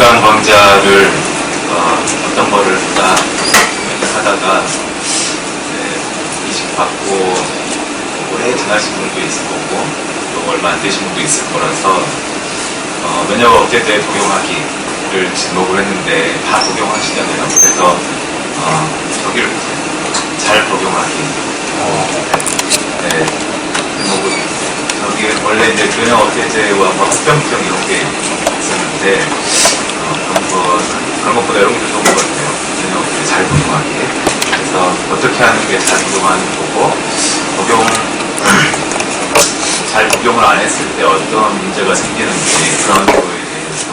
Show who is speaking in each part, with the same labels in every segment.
Speaker 1: 건강 광자를 어떤 거를 딱 하다가 이식받고 오래 지나신 분도 있을 거고 또 얼마 안 되신 분도 있을 거라서 면역 억제제 복용하기를 지목을 했는데 다 복용하시잖아요. 그래서 저기를 잘 복용하기. 네. 저기 원래 이제 면역 억제제와 합병증 이런 게 있었는데 그런 것보다 이런 게 좋은 것 같아요. 면역 억제제 잘 복용하기. 그래서 어떻게 하는 게 잘 복용하는 거고 잘 복용을 안 했을 때 어떤 문제가 생기는지 그런 거에 대해서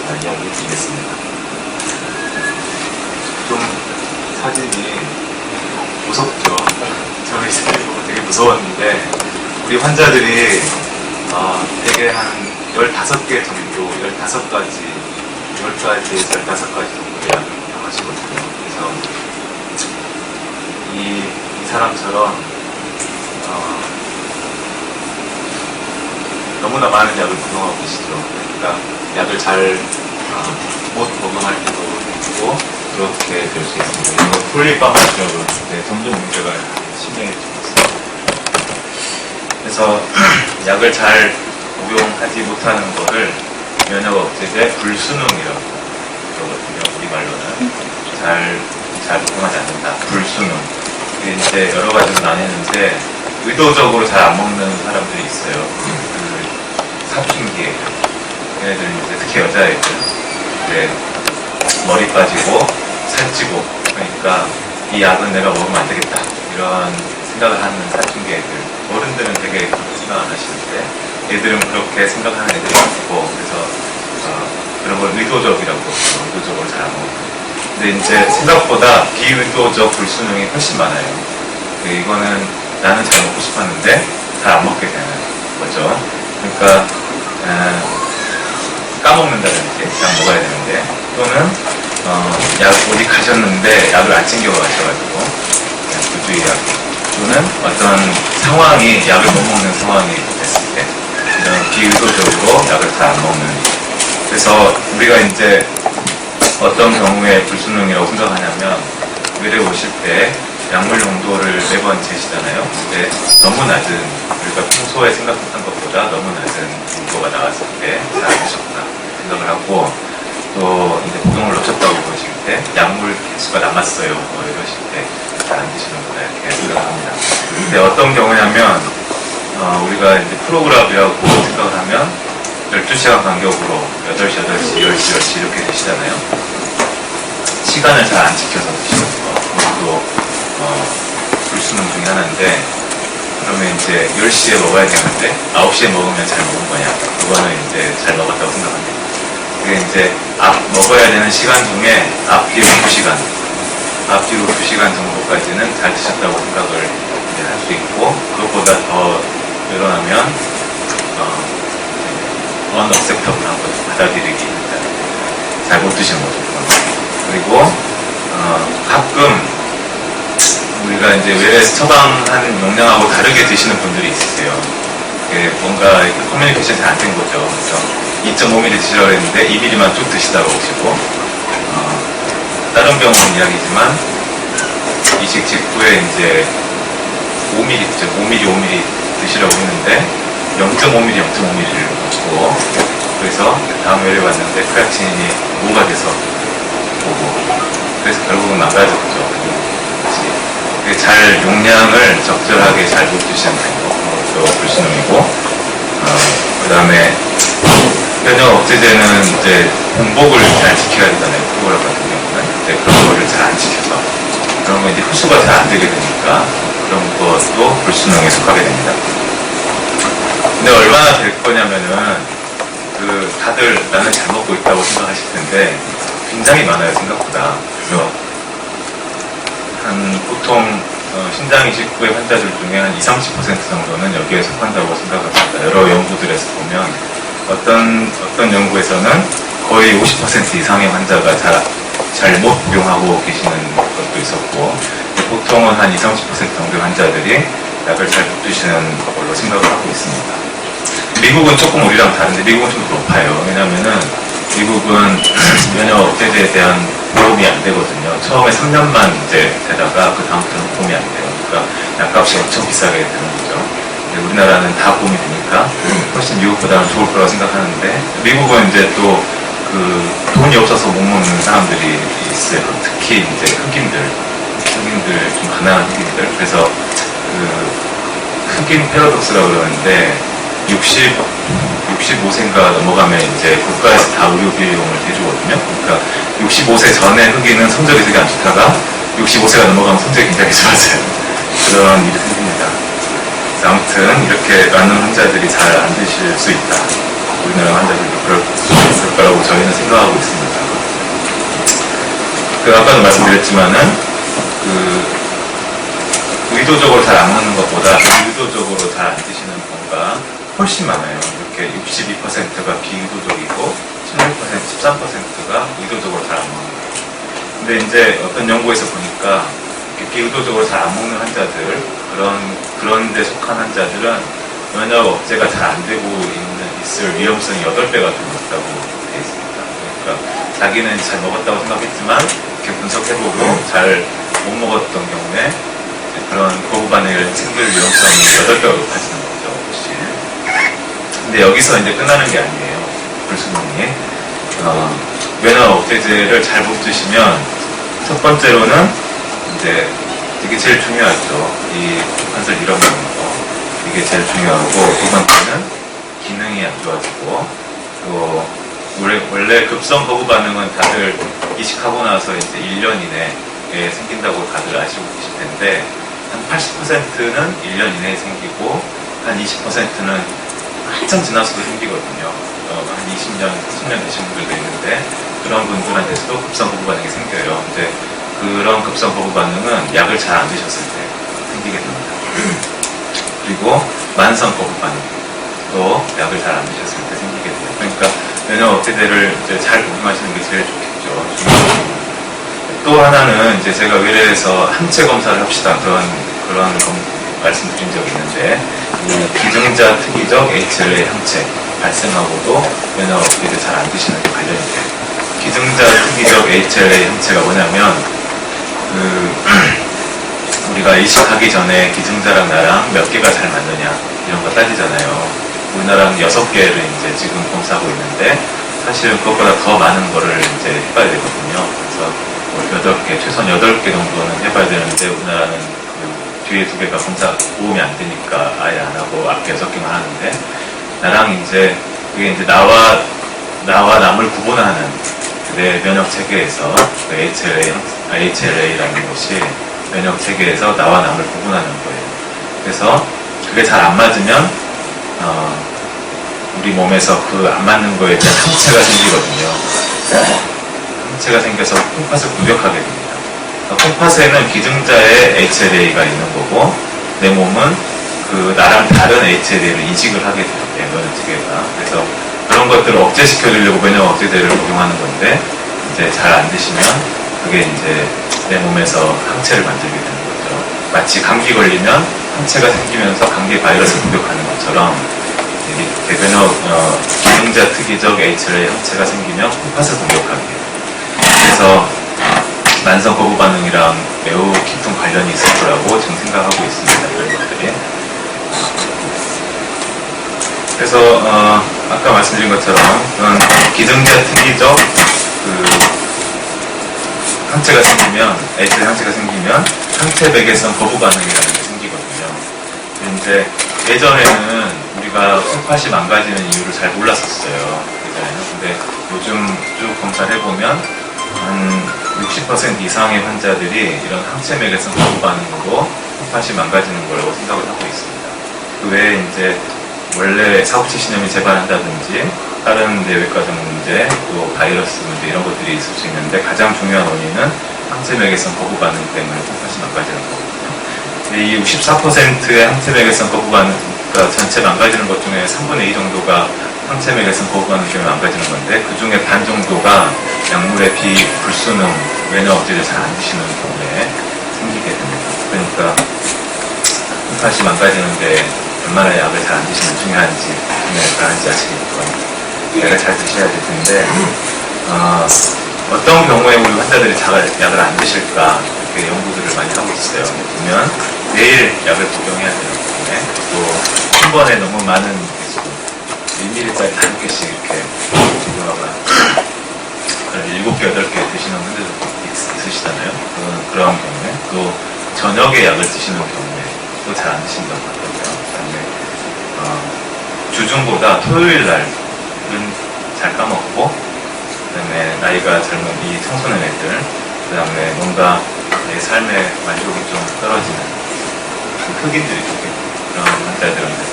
Speaker 1: 잘 이야기해 드리겠습니다. 좀 사진이 무섭죠. 저는 이 사진 보고 되게 무서웠는데 우리 환자들이 되게 한 15개 정도, 15가지 정도 약을 복용하시거든요. 그래서 이 사람처럼 너무나 많은 약을 복용하고 계시죠. 그러니까 약을 잘 못 복용할 때도 있고 그렇게 될 수 있습니다. 이거 폴리파마시라고 점점 문제가 심해지고 있습니다. 그래서 약을 잘 복용하지 못하는 거를 면역 억제제 불순응이라고 그러거든요. 우리말로는 잘 복용하지 않는다. 불순응. 이게 이제 여러 가지로 나뉘는데 의도적으로 잘 안 먹는 사람들이 있어요. 사춘기에 얘네들 이제 특히 여자애들 머리 빠지고 살찌고 그러니까 이 약은 내가 먹으면 안 되겠다 이런 생각을 하는 사춘기 애들. 어른들은 되게 그렇게 생각 안 하시는데 애들은 그렇게 생각하는 애들이 있고 그래서 그런 걸 의도적이라고 의도적으로 잘 안 먹어요. 근데 이제 생각보다 비의도적 불순응이 훨씬 많아요. 이거는 나는 잘 먹고 싶었는데 잘 안 먹게 되는 거죠. 그러니까 까먹는다든지 약 먹어야 되는데 또는 약 어디 가셨는데 약을 안 챙겨 가셔가지고 부주의약 또는 어떤 상황이 약을 못 먹는 상황이 됐을 때 이런 비의도적으로 약을 잘 안 먹는. 그래서 우리가 이제 어떤 경우에 불순응이라고 생각하냐면 의뢰 오실 때 약물 농도를 매번 재시잖아요. 근데 너무 낮은, 우리가 평소에 생각했던 것보다 너무 낮은 농도가 나왔을 때 잘 안 드셨구나 생각을 하고 또 이제 복용을 놓쳤다고 보실 때 약물 개수가 남았어요 이러실 때 잘 안 드시는구나 이렇게 생각을 합니다. 근데 어떤 경우냐면 우리가 이제 프로그램이라고 생각을 하면 12시간 간격으로 8시, 8시, 10시, 10시 이렇게 드시잖아요. 시간을 잘 안 지켜서 드시는 거. 그것도 불순응 중에 하나인데 그러면 이제 10시에 먹어야 되는데 9시에 먹으면 잘 먹은 거냐. 그거는 이제 잘 먹었다고 생각합니다. 그게 이제 먹어야 되는 시간 중에 앞뒤로 2시간 정도까지는 잘 드셨다고 생각을 이제 할 수 있고 그것보다 더 늘어나면 언어셉터블한 거죠. 받아들이기 힘들다. 잘 못 드시는 거죠. 그리고 가끔 우리가 이제 외래에서 처방한 용량하고 다르게 드시는 분들이 있으세요. 뭔가 커뮤니케이션이 잘 안 된 거죠. 그래서 2.5ml 드시라고 했는데 2ml만 쭉 드시다가 오시고 다른 병원 이야기지만 이식 직후에 이제 5ml 드시라고 했는데 0.5ml를 먹고 그래서 다음 회를 왔는데 크레아틴이 5가 돼서 오고 그래서 결국은 망가졌죠. 잘 용량을 적절하게 잘 못 드시는 것도 불순응이고 그 다음에 면역 억제제는 이제 공복을 잘 지켜야 되잖아요. 프로그램 같은 경우는 근데 그런 거를 잘 안 지켜서 그런 거 이제 흡수가 잘 안 되게 되니까 그런 것도 불순응에 속하게 됩니다. 근데 얼마나 될 거냐면은 다들 나는 잘 먹고 있다고 생각하실 텐데 굉장히 많아요. 생각보다. 그래서 보통 신장 이식 후의 환자들 중에 한 20, 30% 정도는 여기에 속한다고 생각합니다. 여러 연구들에서 보면 어떤 연구에서는 거의 50% 이상의 환자가 잘못 복용하고 계시는 것도 있었고 보통은 한 20, 30% 정도의 환자들이 약을 잘 못 드시는 걸로 생각을 하고 있습니다. 미국은 조금 우리랑 다른데 미국은 좀 높아요. 왜냐면은 미국은 면역 억제제에 대한 보험이 안 되거든요. 처음에 3년만 이제 되다가 그 다음부터는 보험이 안 돼요. 그러니까 약값이 엄청 비싸게 되는 거죠. 근데 우리나라는 다 보험이 되니까 훨씬 미국보다는 좋을 거라고 생각하는데, 미국은 이제 또 그 돈이 없어서 못 먹는 사람들이 있어요. 특히 이제 흑인들 좀 가난한 흑인들. 그래서 그 흑인 패러독스라고 그러는데 65세인가 넘어가면 이제 국가에서 다 의료 비용을 대주거든요. 그러니까 65세 전에 흑인은 성적이 되게 안 좋다가 65세가 넘어가면 성적이 굉장히 좋아져요. 그런 일이 생깁니다. 아무튼 이렇게 많은 환자들이 잘 안 드실 수 있다. 우리나라 환자들도 그럴 거라고 저희는 생각하고 있습니다. 그 아까도 말씀드렸지만은 그 의도적으로 잘 안 먹는 것보다 의도적으로 잘 안 드시는 경우가 훨씬 많아요. 이렇게 62%가 비의도적이고 16%, 13%가 의도적으로 잘 안 먹는 거예요. 근데 이제 어떤 연구에서 보니까 비의도적으로 잘 안 먹는 환자들, 그런 데 속한 환자들은 면역 억제가 잘 안 되고 있을 위험성이 8배가 좀 높다고 되어 있습니다. 그러니까 자기는 잘 먹었다고 생각했지만 이렇게 분석해보고 잘 못 먹었던 경우에 그런 거부 반응을 생길 위험성이 8배가 높아지는 거죠, 혹시. 근데 여기서 이제 끝나는 게 아니에요. 불순물이. 면역 억제제를 잘 못 드시면 첫 번째로는 이제 이게 제일 중요하죠. 이 한술 잃어버리는 거. 이게 제일 중요하고, 두 번째는 기능이 안 좋아지고, 또 원래 급성 거부 반응은 다들 이식하고 나서 이제 1년 이내에 생긴다고 다들 아시고 계실 텐데, 한 80%는 1년 이내에 생기고, 한 20%는 한참 지나서도 생기거든요. 한 20년, 30년 되신 분들도 있는데, 그런 분들한테서도 급성 거부 반응이 생겨요. 근데 그런 급성 거부 반응은 약을 잘 안 드셨을 때 생기게 됩니다. 그리고 만성 거부 반응도 약을 잘 안 드셨을 때 생기게 돼요. 그러니까 면역 억제제를 이제 잘 복용하시는 게 제일 좋겠죠. 또 하나는 이제 제가 의뢰해서 항체 검사를 합시다 그런 말씀드린 적이 있는데, 기증자 특이적 HLA 항체 발생하고도 면역 억제제 잘 안 드시는 게 관련이 돼요. 기증자 특이적 HLA 항체가 뭐냐면, 우리가 이식하기 전에 기증자랑 나랑 몇 개가 잘 맞느냐 이런 거 따지잖아요. 우리나라는 6개를 이제 지금 검사하고 있는데, 사실은 그것보다 더 많은 거를 이제 해봐야 되거든요. 그래서 8개, 최소한 8개 정도는 해봐야 되는데, 우리나라는 그 뒤에 2개가 검사 도움이 안 되니까 아예 안 하고 앞에 6개만 하는데, 나랑 이제 그게 이제 나와 남을 구분하는 내 면역 체계에서 그 HLA라는 것이 면역 체계에서 나와 남을 구분하는 거예요. 그래서 그게 잘 안 맞으면 우리 몸에서 그 안 맞는 거에 대한 항체가 생기거든요. 항체가 생겨서 콩팥을 공격하게 됩니다. 콩팥에는 기증자의 HLA가 있는 거고, 내 몸은 그 나랑 다른 HLA를 이식을 하게 돼요. 면역 체계가. 그래서 그런 것들을 억제시켜주려고 면역 억제제를 복용하는 건데, 이제 잘 안 드시면 그게 이제 내 몸에서 항체를 만들게 되는 거죠. 마치 감기 걸리면 항체가 생기면서 감기 바이러스를 공격하는 것처럼, 이렇게 기능자 특이적 HLA 항체가 생기면 콩팥을 공격하게 돼요. 그래서 만성 거부 반응이랑 매우 깊은 관련이 있을 거라고 지금 생각하고 있습니다. 이런 것들이. 그래서 아까 말씀드린 것처럼 기증자 특이적 항체가 생기면, HLA 항체가 생기면 항체 백외성 거부 반응이라는 게 생기거든요. 근데 예전에는 우리가 콩팥이 망가지는 이유를 잘 몰랐었어요. 예전에는. 근데 요즘 쭉 검사를 해보면 한 60% 이상의 환자들이 이런 항체 백외성 거부 반응으로 콩팥이 망가지는 거라고 생각을 하고 있습니다. 그 외에 이제 원래 사후치신염이 재발한다든지 다른 내외과적 문제, 또 바이러스 문제 이런 것들이 있을 수 있는데, 가장 중요한 원인은 항체 백외성 거부 반응 때문에 콩팥이 망가지는 거거든요. 이 64%의 항체 백외성 거부 반응, 그러니까 전체 망가지는 것 중에 3분의 2 정도가 항체 백외성 거부 반응 때문에 망가지는 건데, 그 중에 반 정도가 약물의 불순응, 면역 억제제 잘 안 드시는 경우에 생기게 됩니다. 그러니까 콩팥이 망가지는데 얼마나 약을 잘 안 드시면 중요한지 아시겠죠. 약을 잘 드셔야 될 텐데 어떤 경우에 우리 환자들이 약을 안 드실까 이렇게 연구들을 많이 하고 있어요. 보면 매일 약을 복용해야 되기 때문에 또 한 번에 너무 많은 1ml짜리 5개씩 이렇게 복용하거나 7개, 8개 드시는 분들도 있으시잖아요. 그런 경우에 또 저녁에 약을 드시는 경우에 또 잘 안 드신다고 하더라고요. 그다음에 주중보다 토요일 날은 잘 까먹고, 그다음에 나이가 젊은 이 청소년 애들, 그다음에 뭔가 내 삶의 만족이 좀 떨어지는 흑인들이 그런 환자들은 그래서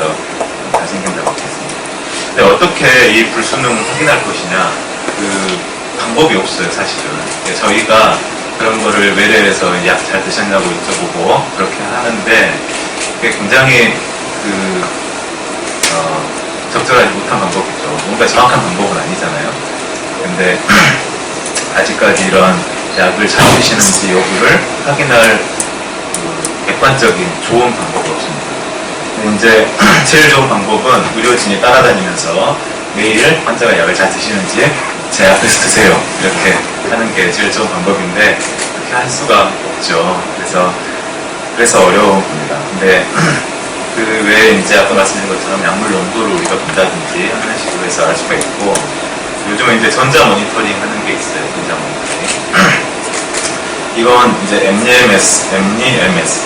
Speaker 1: 잘 생긴다고 했습니다. 근데 어떻게 이 불순응을 확인할 것이냐, 그 방법이 없어요, 사실은. 저희가 그런 거를 외래에서 약 잘 드셨냐고 여쭤보고 그렇게 하는데 그게 굉장히 적절하지 못한 방법이죠. 뭔가 정확한 방법은 아니잖아요. 근데 아직까지 이런 약을 잘 드시는지 여부를 확인할 객관적인 좋은 방법이 없습니다. 이제 제일 좋은 방법은 의료진이 따라다니면서 매일 환자가 약을 잘 드시는지 제 앞에서 드세요 이렇게 하는 게 제일 좋은 방법인데 그렇게 할 수가 없죠. 그래서 어려운 겁니다. 근데 그 외에 이제 아까 말씀드린 것처럼 약물 농도를 우리가 본다든지 하는 식으로 해서 알 수가 있고, 요즘은 이제 전자 모니터링 하는 게 있어요. 전자 모니터링. 이건 이제 ME-MS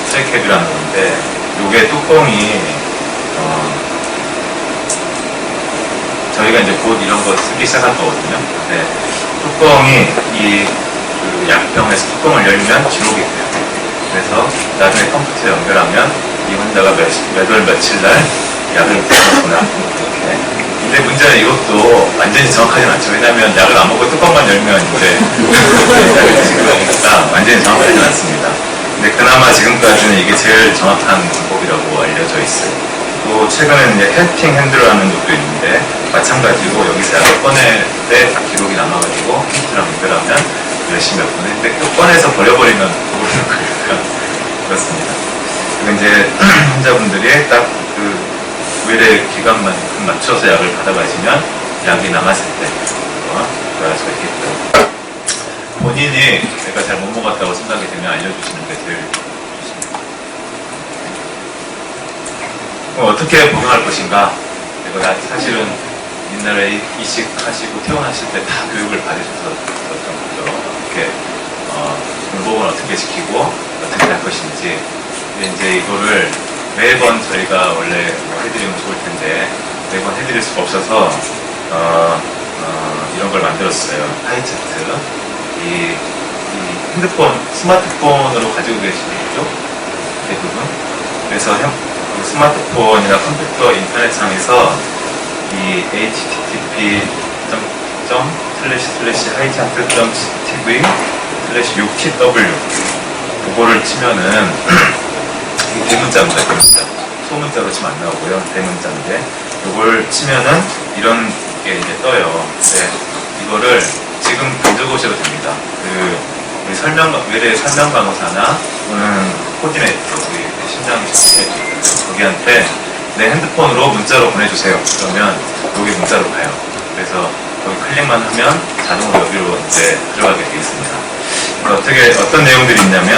Speaker 1: 트랙캡이라는 건데, 요게 뚜껑이 저희가 이제 곧 이런 거 쓰기 시작할 거거든요. 근데 뚜껑이 그 약병에서 뚜껑을 열면 기록이 돼요. 그래서 나중에 컴퓨터에 연결하면 이 환자가 몇 월 며칠 날 약을 먹었구나 이렇게. 근데 문제는 이것도 완전히 정확하진 않죠. 왜냐하면 약을 안 먹고 뚜껑만 열면 이제 약을 드신 거니까 완전히 정확하진 않습니다. 근데 그나마 지금까지는 이게 제일 정확한 방법이라고 알려져 있어요. 또 최근에는 이제 헬핑 핸드라는 것도 있는데 마찬가지로 여기서 약을 꺼낼 때 다 기록이 남아가지고 컴퓨터랑 연결하면 열심히 몇 분에 근데 또 꺼내서 버려버리면 모르는 거니까 그렇습니다. 그리고 이제 환자분들이 딱 그 의뢰 기간만 맞춰서 약을 받아가시면 약이 남았을 때 그럴 수가 있겠죠. 본인이 내가 잘 못 먹었다고 생각이 되면 알려주시는 게 제일 좋습니다. 그럼 어떻게 복용할 것인가? 내가 사실은 옛날에 이식하시고 퇴원하실 때 다 교육을 받으셨었던 거죠. 어떻게 공복은 어떻게 시키고 어떻게 할 것인지. 근데 이제 이거를 매번 저희가 원래 해드리면 좋을 텐데 매번 해드릴 수가 없어서 이런 걸 만들었어요. 하이차트. 이 핸드폰, 스마트폰으로 가지고 계시는 거죠? 대부분. 그래서 스마트폰이나 컴퓨터 인터넷상에서 이 http://highchart.tv/6tw 이거를 치면은 이 대문자입니다. 대문자. 소문자로 치면 안 나오고요. 대문자인데 이걸 치면은 이런 게 이제 떠요. 근데 이거를 지금 가져오셔도 됩니다. 우리 외래 설명 간호사나 또는 코디네이터, 우리 심장 코디네이터 거기한테 내 핸드폰으로 문자로 보내주세요. 그러면 여기 문자로 가요. 그래서 여기 클릭만 하면 자동으로 여기로 이제 들어가게 되어 있습니다. 어떤 내용들이 있냐면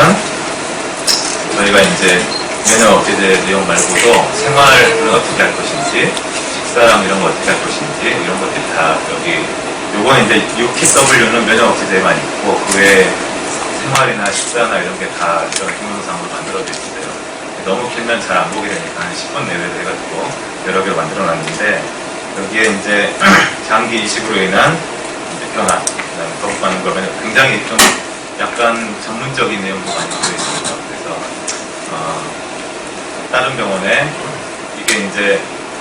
Speaker 1: 저희가 이제 면역 억제제 내용 말고도 생활을 어떻게 할 것인지, 식사랑 이런 거 어떻게 할 것인지 이런 것들이 다 여기. 요건 이제 UTW는 면역 억제제만 있고 그 외에 생활이나 식사나 이런 게 다 이런 동영상으로 만들어져 있어요. 너무 길면 잘 안 보게 되니까 한 10분 내외로 해가지고 여러 개로 만들어 놨는데 여기에 이제 장기 이식으로 인한 변화, 그다음에 거북반응 거면 굉장히 좀 약간 전문적인 내용도 많이 들어 있습니다. 그래서 다른 병원에 이게 이제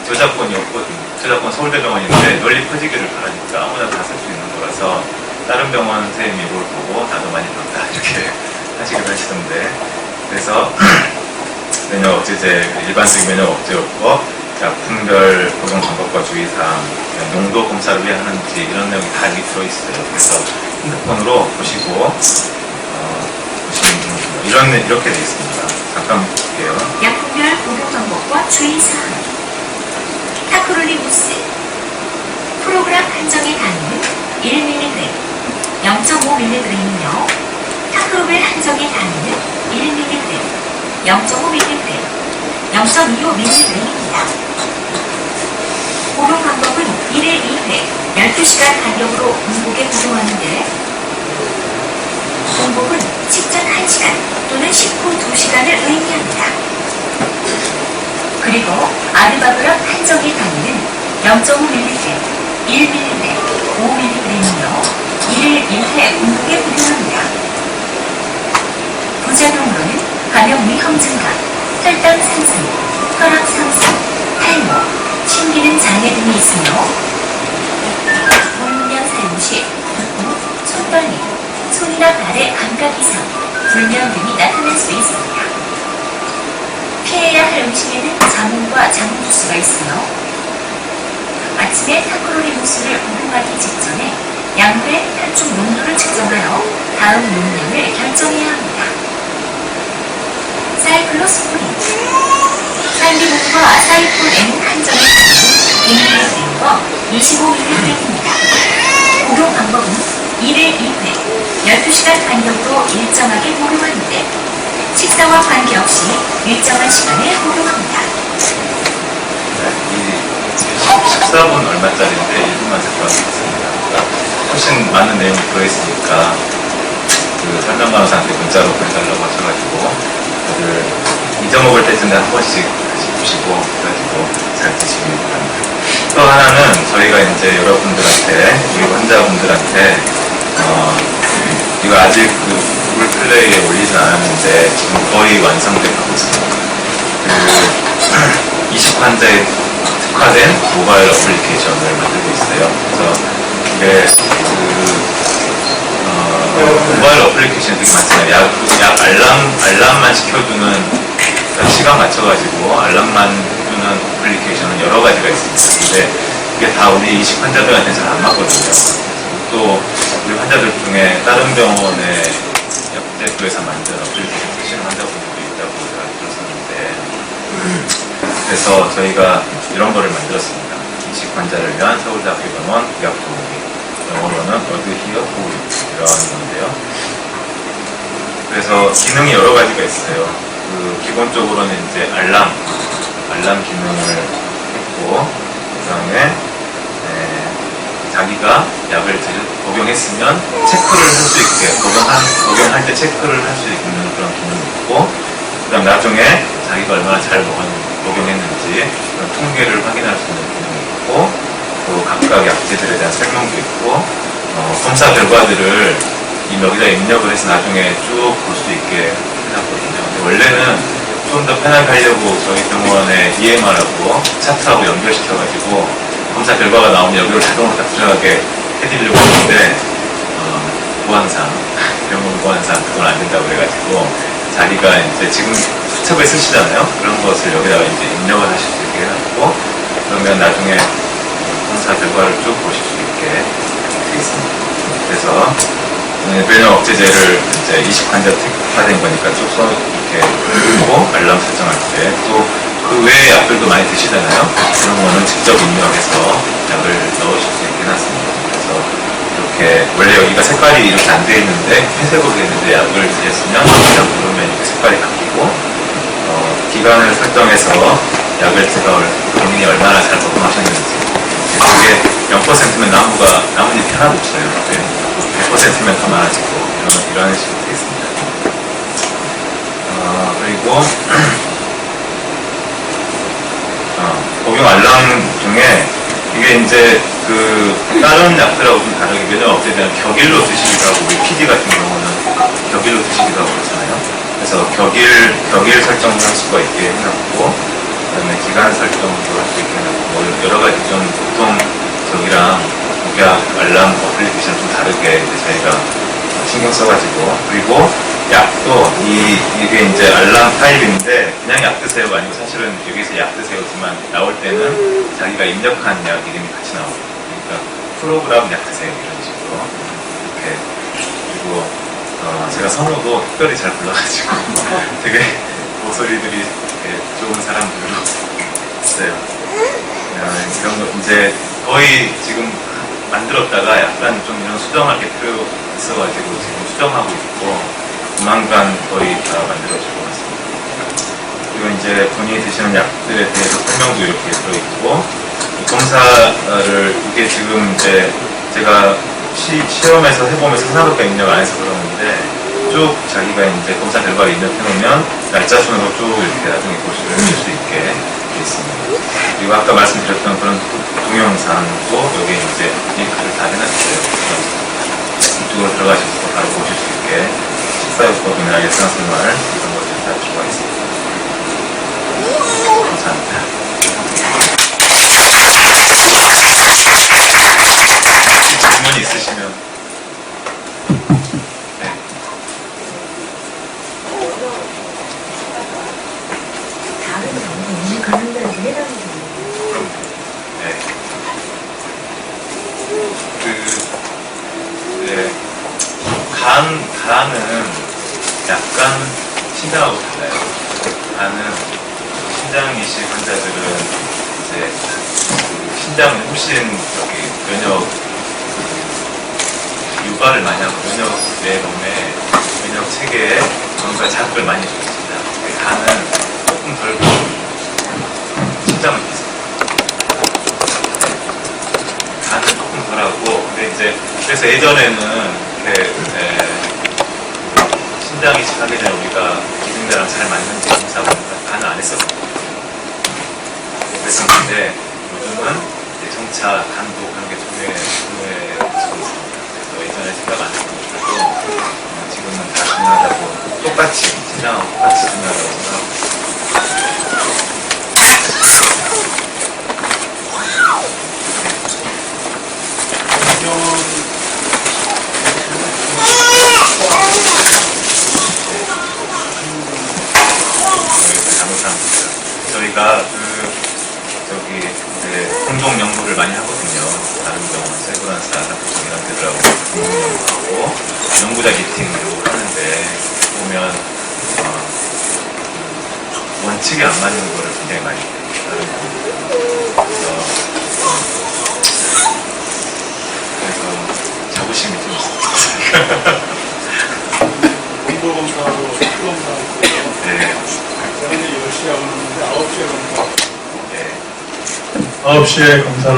Speaker 1: 저작권이 없거든요. 저작권 서울대병원인데 널리 퍼지기를 바라니까 아무나 다 쓸 수 있는 거라서 다른 병원 선생님이 이걸 보고 나도 많이 배웠다 이렇게 하시기도 하시던데, 그래서 면역 억제제, 일반적인 면역 억제요법, 약품별 복용 방법과 주의사항, 농도 검사를 왜 하는지 이런 내용이 다 여기 들어있어요. 그래서 핸드폰으로 보시고 보시면 이렇게 되어 있습니다. 잠깐 볼게요.
Speaker 2: 약품별 복용 방법과 주의사항. 타크롤리무스, 프로그램 한정의 단위는 1mg, 0.5mg이며 타크로벨 한정의 단위는 1mg, 0.5mg, 0.25mg입니다. 복용 방법은 1일 2회 12시간 간격으로 공복에 복용하는데 공복은 직전 1시간 또는 식후 2시간을 의미합니다. 그리고 아르바그람 한정의 단위는 0.5mg, 1mg, 5mg이며 1일 1회 공복에 복용합니다. 부작용으로는 감염 위험 증가, 혈당 상승, 혈압 상승, 탈모, 심기능 장애 등이 있으며 물량 사용 시 붓고, 손떨림, 손이나 발의 감각 이상, 불면 등이 나타날 수 있습니다. 피해야 할 음식에는 자몽과 자몽 주스가 있으며 아침에 타크로리무스를 복용하기 직전에 양배, 혈중 농도를 측정하여 다음 용량을 결정해야 합니다. 사이클로스포린 살리몬과 사이클-N 한정의 단위는 1mg과 25mg입니다. 복용 방법은 1일 2회 12시간 간격으로 일정하게 복용하는데 식사와 관계없이 일정한 시간에 복용합니다.
Speaker 1: 이 식사분 얼마짜리인데 1분만 살펴보겠습니다. 훨씬 많은 내용이 들어있으니까 그 설명 간호사한테 문자로 보내달라고 하셔가지고 다들 잊어먹을 때쯤에 한 번씩 다시 보시고 그래가지고 잘 드시기 바랍니다. 또 하나는 저희가 이제 여러분들한테 우리 환자분들한테 이거 아직 그 구글 플레이에 올리진 않았는데 지금 거의 완성되고 있습니다. 그 20환자에 특화된 모바일 어플리케이션을 만들고 있어요. 그래서 이게 모바일 어플리케이션이 되게 많잖아요. 약 알람만 시켜주는 시간 맞춰가지고 알람만 해주는 어플리케이션은 여러 가지가 있습니다. 근데 이게 다 우리 이식 환자들한테 잘 안 맞거든요. 또 우리 환자들 중에 다른 병원의 약대구에서 만든 어플리케이션 쓰시는 환자분들도 있다고 제가 들었었는데 그래서 저희가 이런 거를 만들었습니다. 이식 환자를 위한 서울대학교병원 의학도우미, 영어로는 어드히어 도우미 이런 건데요. 그래서 기능이 여러 가지가 있어요. 그 기본적으로는 이제 알람 기능을 했고 그 다음에 자기가 약을 복용했으면 체크를 할 수 있게 복용할 때 체크를 할 수 있는 그런 기능이 있고 그 다음 나중에 자기가 얼마나 잘 복용했는지 그런 통계를 확인할 수 있는 기능이 있고 또 각각 약제들에 대한 설명도 있고 검사 결과들을 여기다 입력을 해서 나중에 쭉 볼 수 있게 해놨거든요. 근데 원래는 좀 더 편하게 하려고 저희 병원에 EMR하고 차트하고 연결시켜가지고 검사 결과가 나오면 여기로 자동으로 다 들어가게 해드리려고 했는데 보안상, 병원 보안상 그건 안 된다고 그래가지고 자기가 이제 지금 수첩에 쓰시잖아요. 그런 것을 여기다가 이제 입력을 하실 수 있게 해놨고 그러면 나중에 검사 결과를 쭉 보실 수 있게 되어 있습니다. 그래서 면역 억제제를 이제 20환자 특화된 거니까 쭉 이렇게 보고 알람 설정할 때 또 그 외의 약들도 많이 드시잖아요. 그런 거는 직접 입력해서 약을 넣으실 수 있게 해놨습니다. 그래서 이렇게 원래 여기가 색깔이 이렇게 안 되어 있는데 회색으로 되어 있는데 약을 드셨으면 약 누르면 이렇게 색깔이 바뀌고 기간을 설정해서 약을 제가 본인이 얼마나 잘 복용하셨는지 이게 0%면 나뭇잎이 하나도 없어요. 100%면 더 많아지고 이런 식으로 되어 있습니다. 그리고 복용 알람 중에 이게 이제 그 다른 약들하고 좀 다르게 면역 억제제는 격일로 드시기도 하고 우리 PD 같은 경우는 격일로 드시기도 하고 그렇잖아요. 그래서 격일 설정도 할 수가 있게 해놨고 그다음에 기간 설정도 할 수 있게 해놨고 뭐 여러 가지 좀 보통 저기랑 복약 알람 어플리케이션 좀 다르게 이제 저희가 신경 써가지고 그리고 약도 이게 이제 알람 타입인데 그냥 약 드세요가 아니고 사실은 여기서 약 드세요지만 나올 때는 자기가 입력한 약 이름이 같이 나와요. 그러니까 프로그램 약 드세요 이런 식으로 이렇게 그리고 제가 성우도 특별히 잘 불러가지고 되게 목소리들이 되게 좋은 사람들로 있어요. 이런 거 이제 거의 지금 만들었다가 약간 좀 이런 수정할 게 필요 있어가지고 지금 수정하고 있고 조만간 거의 다 만들어질 것 같습니다. 그리고 이제 본인이 드시는 약들에 대해서 설명도 이렇게 들어있고 이 검사를 이게 지금 이제 제가 시험에서 해보면서 산화독 입력 안 해서 그러는데 쭉 자기가 이제 검사 결과를 입력해놓으면 날짜 순으로 쭉 이렇게 나중에 보실 수 있게 되어 있습니다. 그리고 아까 말씀드렸던 그런 동영상도 여기 이제 링크를 다 해놨어요. 이쪽으로 들어가셔서 바로 보실 수 있게 식사요법이나 일상생활 이런 것들 다 들어가 있습니다. 감사합니다. 질문이 있으시면 네.
Speaker 2: 다른 경우 가능한지 해당이
Speaker 1: 그럼 네. 네. 간은 약간 신장하고 달라요. 간은 신장이식 환자들은 이제 그 신장은 훨씬 면역 유발을 많이 하고 내 몸에 면역 체계에 뭔가 자극을 많이 줍니다. 간은 조금 덜 신장은 비슷해요. 간은 조금 덜하고 근데 이제 그래서 예전에는 이렇게 신장 이식하기 전에 우리가 기능자랑 잘 맞는지 검사하고 간을 안 했었거든요. 그랬었는데 요즘은 이제 정차 간도 그런 게 중요해지고 있습니다. 예전에 생각 안 했고 지금은 다 중요하다고 똑같이 신장하고 똑같이 중요하다고 생각하고 잘못합니다. 저희가 공동 연구를 많이 하거든요. 다른 병원, 세브란스, 아산포성 이런 데들하고 공동 연구하고 연구자 미팅 연구를 하는데 보면 원칙이 안 맞는 거를 굉장히 많이 해요. 그래서 자부심이 좀 있어요.
Speaker 3: 공보검사하고 피검사하고
Speaker 1: 네.
Speaker 3: 저는 10시에 오는데 9시에 검사.
Speaker 1: 네.
Speaker 3: 9시에 검사를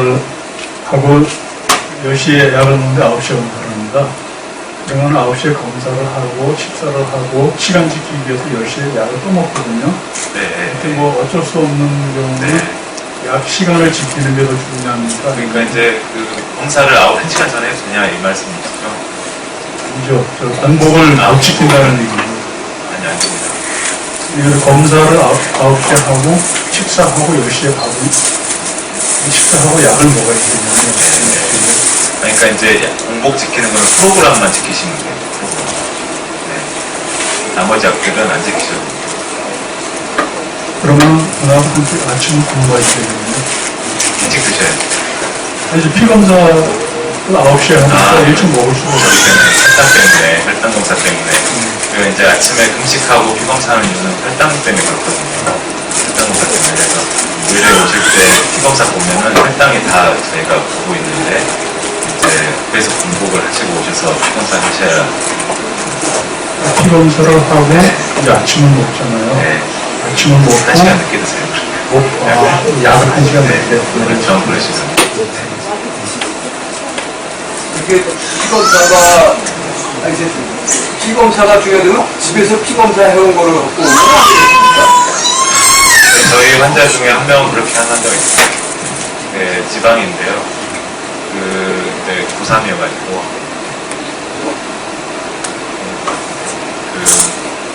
Speaker 3: 하고 10시에 약을 먹는데 9시에 검사를 합니다. 그러면 9시에 검사를 하고 식사를 하고 시간 지키기 위해서 10시에 약을 또 먹거든요.
Speaker 1: 네.
Speaker 3: 근데 뭐 어쩔 수 없는 경우는
Speaker 1: 네.
Speaker 3: 약 시간을 지키는 게 더 중요합니다.
Speaker 1: 그러니까 이제 그 검사를 1시간 전에 해도 되냐 이 말씀이시죠?
Speaker 3: 아니죠. 저 공복을 못 지킨다는 얘기죠.
Speaker 1: 아니, 안 됩니다.
Speaker 3: 이걸 검사를 9시에 하고 식사하고 10시에 가고 식사하고 약을 먹어야 되거든요.
Speaker 1: 그러니까 이제 공복 지키는 건 프로그램만 지키시면 돼요. 프로그램. 네. 나머지 약들은 안 지키셔도 돼요.
Speaker 3: 그러면 그다음 아침에 공부가 있어야 되거든요.
Speaker 1: 일찍 드셔야 돼요.
Speaker 3: 이제 피검사 9시에 하니까 일찍 먹을 수가
Speaker 1: 저기
Speaker 3: 없어요.
Speaker 1: 때문에, 혈당 검사 때문에. 그리고 이제 아침에 금식하고 피검사하는 이유는 혈당 때문에 그렇거든요. 혈당 검사 때문에. 그래서 의뢰 오실 때 피검사 보면은 혈당이 다 저희가 보고 있는데, 이제 그래서 공복을 하시고 오셔서 피검사 하셔야.
Speaker 3: 피검사를 하고 이제 아침을 먹잖아요.
Speaker 1: 네.
Speaker 3: 아침을 먹고
Speaker 1: 1시간 늦게 드세요.
Speaker 3: 약을 1시간
Speaker 1: 네.
Speaker 3: 늦게
Speaker 1: 그렇죠. 그러시면.
Speaker 4: 이게 피검사가 피검사가 중요하면 집에서 피검사 해온 거를 갖고 오면
Speaker 1: 저희 환자 중에 한 명은 그렇게 하는 환자가 있어요. 네, 지방인데요. 네, 고3이어가지고.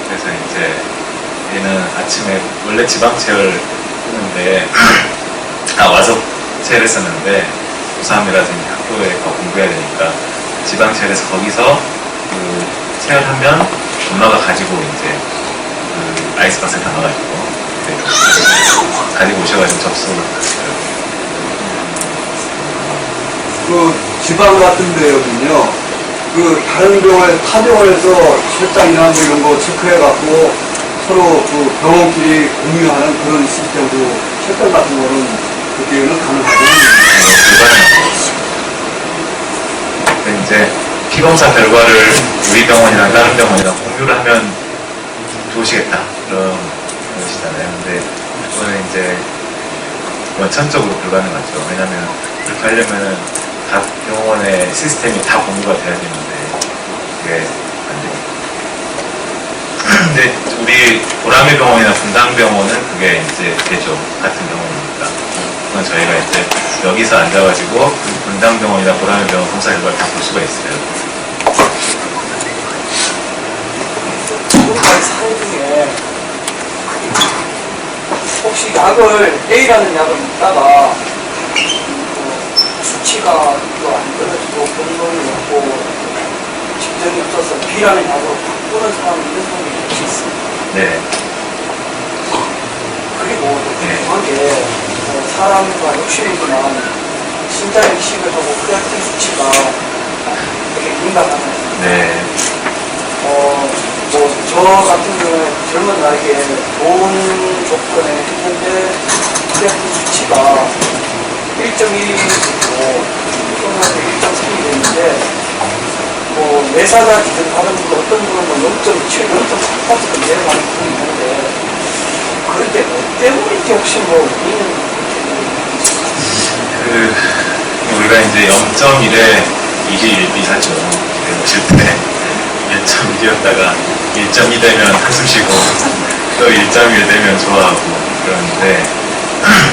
Speaker 1: 그래서 이제 얘는 아침에 원래 지방체열 했는데, 와서 체열했었는데, 고3이라든지 학교에 더 공부해야 되니까 지방체열에서 거기서 체열하면 엄마가 가지고 이제 아이스박스에 담아가지고 가지고 오셔가지고 접수를 하시더라고요.
Speaker 4: 그 지방 같은 데거든요. 그 다른 병원에 타 병원에서 혈당이나 뭐 이런 거 체크해 갖고 서로 그 병원끼리 공유하는 그런 시스템도 혈당 같은 거는 그때는 가능하거든요.
Speaker 1: 근데 이제 피검사 결과를 우리 병원이랑 다른 병원이랑 공유를 하면 좋으시겠다 그런 것이잖아요. 근데 그거는 이제 원천적으로 불가능하죠. 왜냐하면 그렇게 하려면은 각 병원의 시스템이 다 공유가 돼야 되는데 그게 안 되니까. 근데 우리 보라매 병원이나 분당병원은 그게 이제 되죠. 같은 병원이니까. 그건 저희가 이제 여기서 앉아가지고 분당병원이나 보라매 병원 검사 결과를 다 볼 수가 있어요.
Speaker 5: 사례 중에 혹시 약을 A라는 약을 먹다가 수치가 또 안 떨어지고 본능이 없고 직전이 없어서 B라는 약으로 바꾸는 사람이 이런 사람이 혹시 있습니다.
Speaker 1: 네.
Speaker 5: 그리고
Speaker 1: 네.
Speaker 5: 궁금하게 사람과 욕심이지만 신장 이식을 하고 크레아틴 수치가 되게 민감하잖아요.
Speaker 1: 네.
Speaker 5: 저 같은 경우에 젊은 나이에 좋은 조건에 했는데 크레아틴 수치가 1.1이고 또는 1.3이 됐는데 내사자 기준 다른 분 어떤 분은 0.7, 0.8까지도 내려가는 분이 있는데 그런데 뭐 때문인지 혹시 원인은
Speaker 1: 우리가 이제 0.1에 2일 사죠. 오실 때 1.1이었다가 1.2 되면 한숨 쉬고 또 1.1 되면 좋아하고 그러는데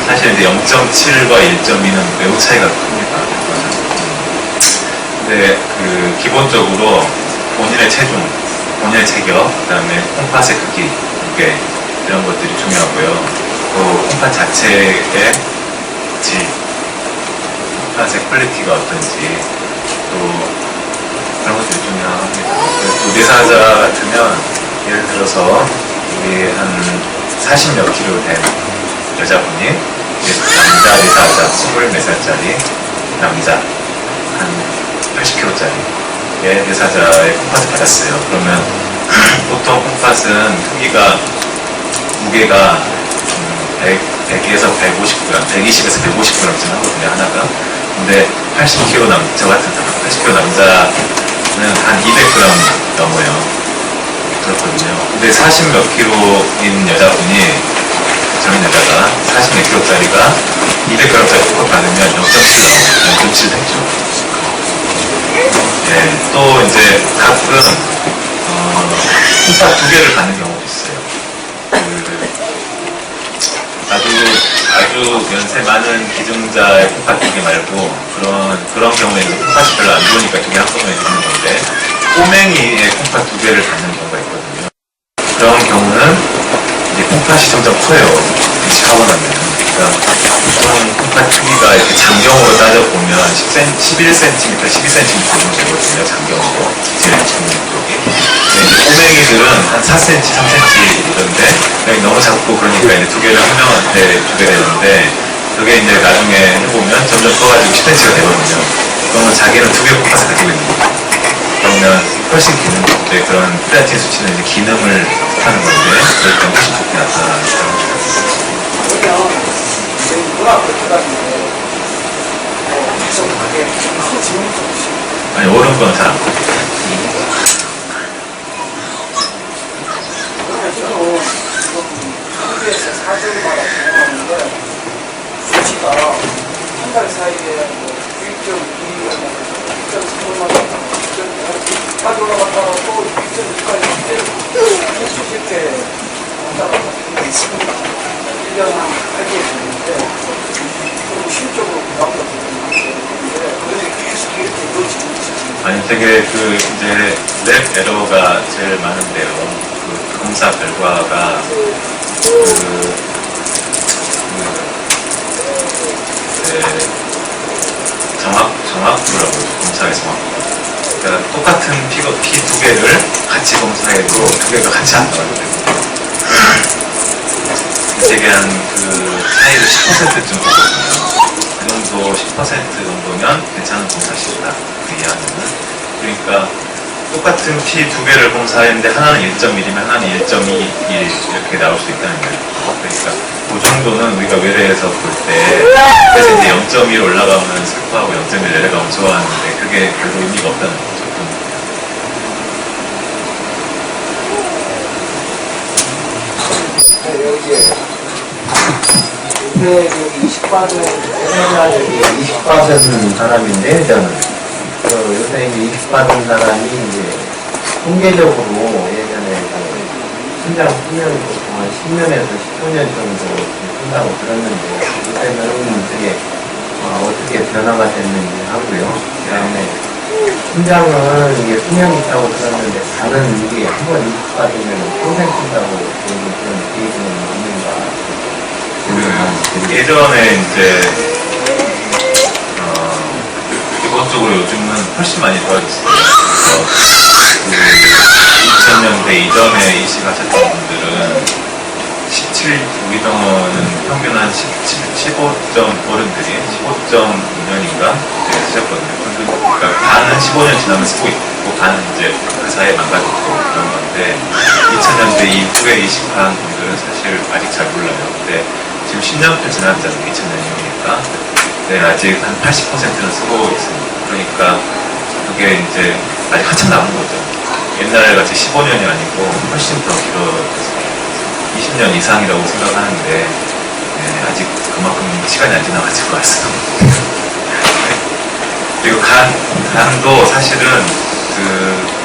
Speaker 1: 사실 이제 0.7과 1.2는 매우 차이가 큽니다. 근데 기본적으로 본인의 체중, 본인의 체격, 그 다음에 콩팥의 크기, 무게 이런 것들이 중요하고요. 또 콩팥 자체의 질, 콩팥의 퀄리티가 어떤지 또 그런 것들이 중요합니다. 또 내사자 같으면 예를 들어서 우리 한 40몇 킬로 된 여자분이 남자 내사자 24살짜리 남자 한 80kg짜리 내사자의 콩팥을 받았어요. 그러면 보통 콩팥은 크기가 무게가 100에서 150g, 120에서 150g쯤 하거든요, 하나가. 근데 80kg 저 같은 80kg 남자는 한 200g 넘어요. 그렇거든요. 근데 40 몇 킬로인 여자분이, 젊은 여자가 40 몇 킬로짜리가 200g짜리 콩팥 받으면 0.7 되죠. 네, 또 이제 가끔 콩팥 2개를 받는 경우도 있어요. 아주 연세 많은 기증자의 콩팥 2개 말고 그런 경우에는 콩팥이 별로 안 좋으니까 2개 한꺼번에 주는 건데 꼬맹이의 콩팥 2개를 받는 경우가 있거든요. 그런 경우는 이제 콩팥이 점점 커요. 이식하고 나면. 그러니까 보통 콩팥 크기가 이렇게 장경으로 따져보면 11cm, 12cm 정도 되거든요. 장경으로. 제일 작은 쪽이. 꼬맹이들은 한 4cm, 3cm 이런데 너무 작고 그러니까 이제 2개를 한 명한테 주게 되는데 그게 이제 나중에 해보면 점점 커가지고 10cm가 되거든요. 그러면 자기는 2개 콩팥을 가지고 있는 거예요. 그러면 훨씬 기능 좋게 그런 크레아틴 수치는 이제 기능을 하는 건데 그럴 때 훨씬 좋게 나타나는 거죠.
Speaker 5: 그러면 저희 문화 그렇게까지인데 계속 그게 큰 질문이 좀 있습니다.
Speaker 1: 아니 오른 건 잘 안 커요.
Speaker 5: 그러면 저는 한국에서 4주마다 경험하는데 수치가 한 달 사이에 1.2가 1.3만 왔다가 1.5까지 올라갔다가 또 1.2까지 계속 이렇게 왔다 갔다 하는 게 있습니다. 1년 한 8개월 됐는데 그리고 심적으로 부담도 되는데 왜 계속 이렇게 이루어지는지
Speaker 1: 아니 되게 이제 랩 에러가 제일 많은데요. 검사 결과가 정확도라고 검사의 정확도. 그러니까 똑같은 피 2개를 같이 검사해도 2개가 같이 안 나와요. 되게 한 차이를 10%쯤 보거든요. 그 정도 10% 정도면 괜찮은 검사실이다. 그 이하면은. 그러니까 똑같은 피 2개를 검사했는데 하나는 1.1이면 하나는 1.21 이렇게 나올 수 있다는 거예요. 그러니까 그 정도는 우리가 외래에서 볼 때, 그래서 이제 0.1 올라가면 슬퍼하고 0.1 내려가면 좋아하는데, 그게 별로 의미가 없다는 거죠.
Speaker 5: 여기에 요새 여기 20받은 옛날 여기
Speaker 6: 20받은 사람인데, 저는. 요새 이제 20받은 사람이 이제, 통계적으로 예전에 신장 수명이 보통 한 10년에서 15년 정도 쓴다고 들었는데, 요새는 되게, 어떻게 변화가 됐는지 하고요. 그 다음에, 신장은 이게 수명이 있다고 들었는데, 간은 이게 한 번 20받으면 평생 쓴다고 그런 계획은 없는가.
Speaker 1: 예전에 이제 기본적으로 요즘은 훨씬 많이 좋아졌어요. 그래서 2000년대 이전에 이식하셨던 분들은 17, 우리 병원은 평균 한 15.어른들이 15.2년인가 쓰셨거든요. 그러니까 반은 15년 지나면 쓰고 있고 반은 이제 그 사이에 망가졌고 그런 건데 2000년대 이후에 이식한 분들은 사실 아직 잘 몰라요. 근데 지금 10년도 지났잖아요. 2000년이니까. 네, 아직 한 80%는 쓰고 있습니다. 그러니까 그게 이제 아직 한참 남은 거죠. 옛날 같이 15년이 아니고 훨씬 더 길어졌어요. 20년 이상이라고 생각하는데 네, 아직 그만큼 시간이 안 지나가지고 왔어요. 그리고 간도 사실은 그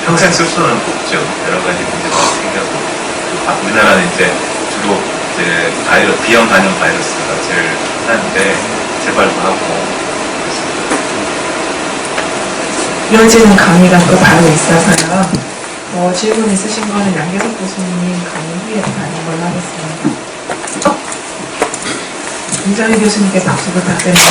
Speaker 1: 평생 쓸 수는 없죠. 여러 가지 문제가 생겨서 우리나라는 이제 주로 이제 B형 간염 바이러스가 제일 흔한데 재발도 하고
Speaker 7: 이어지는 강의가 또 바로 있어서요. 질문 있으신 거는 양계석 교수님 강의 후에 받는 걸로 하겠습니다. 김정희 교수님께 박수 부탁드립니다.